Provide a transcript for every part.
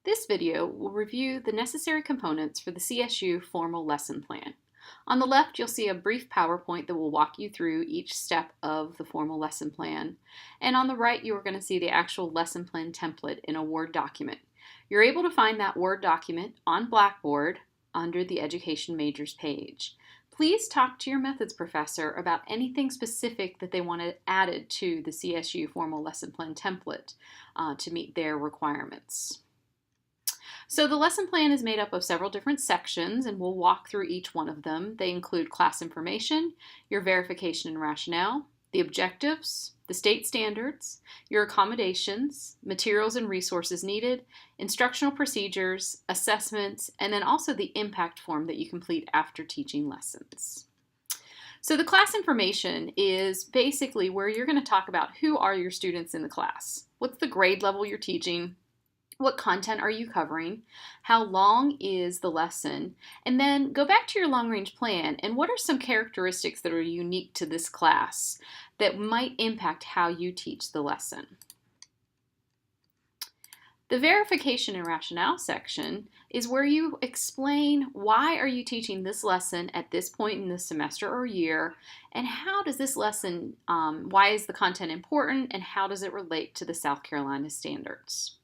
This video will review the necessary components for the CSU formal lesson plan. On the left, you'll see a brief PowerPoint that will walk you through each step of the formal lesson plan. And on the right, you are going to see the actual lesson plan template in a Word document. You're able to find that Word document on Blackboard under the Education Majors page. Please talk to your methods professor about anything specific that they want added to the CSU formal lesson plan template to meet their requirements. So the lesson plan is made up of several different sections, and we'll walk through each one of them. They include class information, your verification and rationale, the objectives, the state standards, your accommodations, materials and resources needed, instructional procedures, assessments, and then also the impact form that you complete after teaching lessons. So the class information is basically where you're going to talk about who are your students in the class, what's the grade level you're teaching, what content are you covering? How long is the lesson? And then go back to your long-range plan and what are some characteristics that are unique to this class that might impact how you teach the lesson? The verification and rationale section is where you explain why are you teaching this lesson at this point in the semester or year, and how does this lesson, why is the content important, and how does it relate to the South Carolina standards?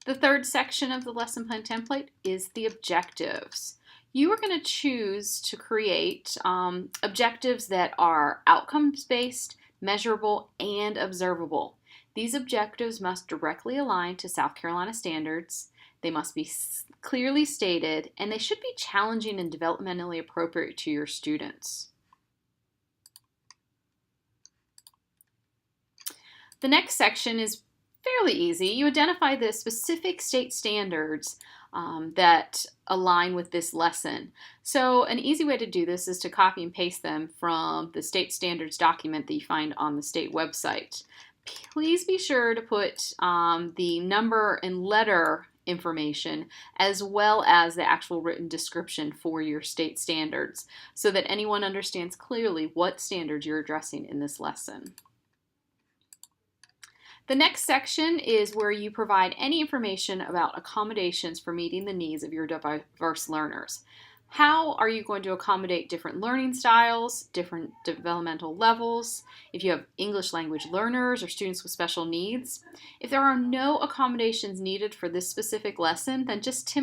The third section of the lesson plan template is the objectives. You are going to choose to create objectives that are outcomes-based, measurable, and observable. These objectives must directly align to South Carolina standards. They must be clearly stated, and they should be challenging and developmentally appropriate to your students. The next section is fairly easy. You identify the specific state standards that align with this lesson. So an easy way to do this is to copy and paste them from the state standards document that you find on the state website. Please be sure to put the number and letter information as well as the actual written description for your state standards so that anyone understands clearly what standards you're addressing in this lesson. The next section is where you provide any information about accommodations for meeting the needs of your diverse learners. How are you going to accommodate different learning styles, different developmental levels, if you have English language learners or students with special needs? If there are no accommodations needed for this specific lesson, then just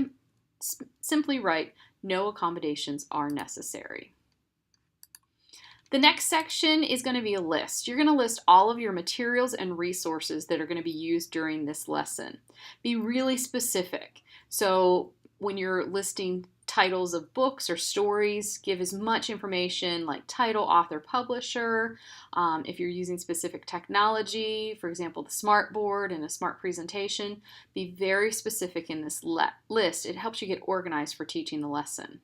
simply write, "No accommodations are necessary." The next section is going to be a list. You're going to list all of your materials and resources that are going to be used during this lesson. Be really specific. So when you're listing titles of books or stories, give as much information like title, author, publisher. If you're using specific technology, for example, the smart board and a smart presentation, be very specific in this list. It helps you get organized for teaching the lesson.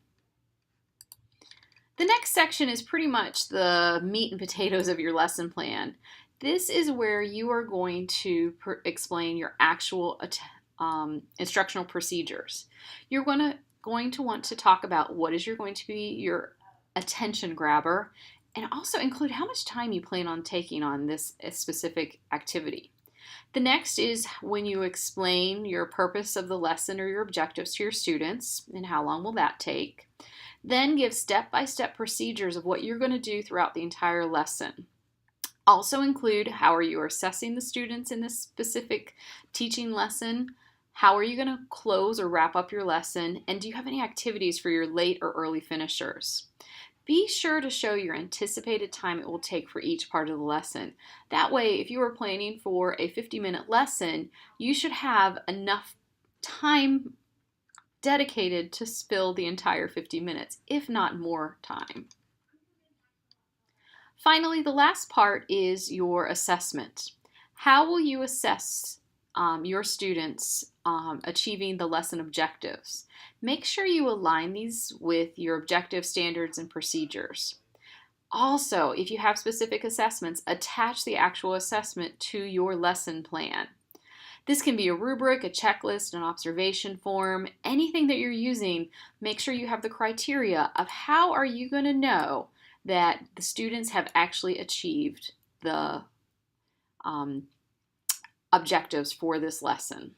The next section is pretty much the meat and potatoes of your lesson plan. This is where you are going to explain your actual instructional procedures. You're going to want to talk about what is going to be your attention grabber and also include how much time you plan on taking on this specific activity. The next is when you explain your purpose of the lesson or your objectives to your students and how long will that take. Then give step-by-step procedures of what you're going to do throughout the entire lesson. Also include how are you assessing the students in this specific teaching lesson, how are you going to close or wrap up your lesson, and do you have any activities for your late or early finishers? Be sure to show your anticipated time it will take for each part of the lesson. That way, if you are planning for a 50-minute lesson, you should have enough time dedicated to fill the entire 50 minutes, if not more time. Finally, the last part is your assessment. How will you assess your students achieving the lesson objectives? Make sure you align these with your objective standards and procedures. Also, if you have specific assessments, attach the actual assessment to your lesson plan. This can be a rubric, a checklist, an observation form, anything that you're using. Make sure you have the criteria of how are you going to know that the students have actually achieved the objectives for this lesson.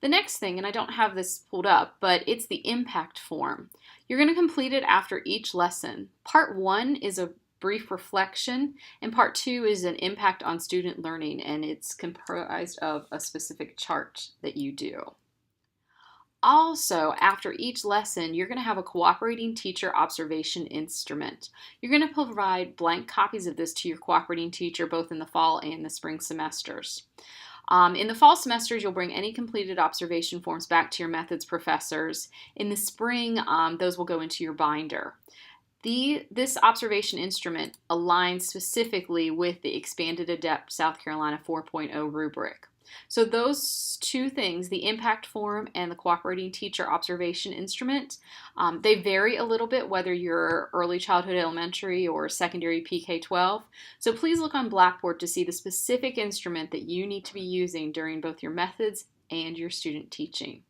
The next thing, and I don't have this pulled up, but it's the impact form. You're going to complete it after each lesson. Part 1 is a brief reflection, and part 2 is an impact on student learning, and it's comprised of a specific chart that you do. Also, after each lesson, you're going to have a cooperating teacher observation instrument. You're going to provide blank copies of this to your cooperating teacher both in the fall and the spring semesters. In the fall semesters, you'll bring any completed observation forms back to your methods professors. In the spring, those will go into your binder. This observation instrument aligns specifically with the Expanded Adept South Carolina 4.0 rubric. So those two things, the impact form and the cooperating teacher observation instrument, they vary a little bit whether you're early childhood elementary or secondary PK-12. So please look on Blackboard to see the specific instrument that you need to be using during both your methods and your student teaching.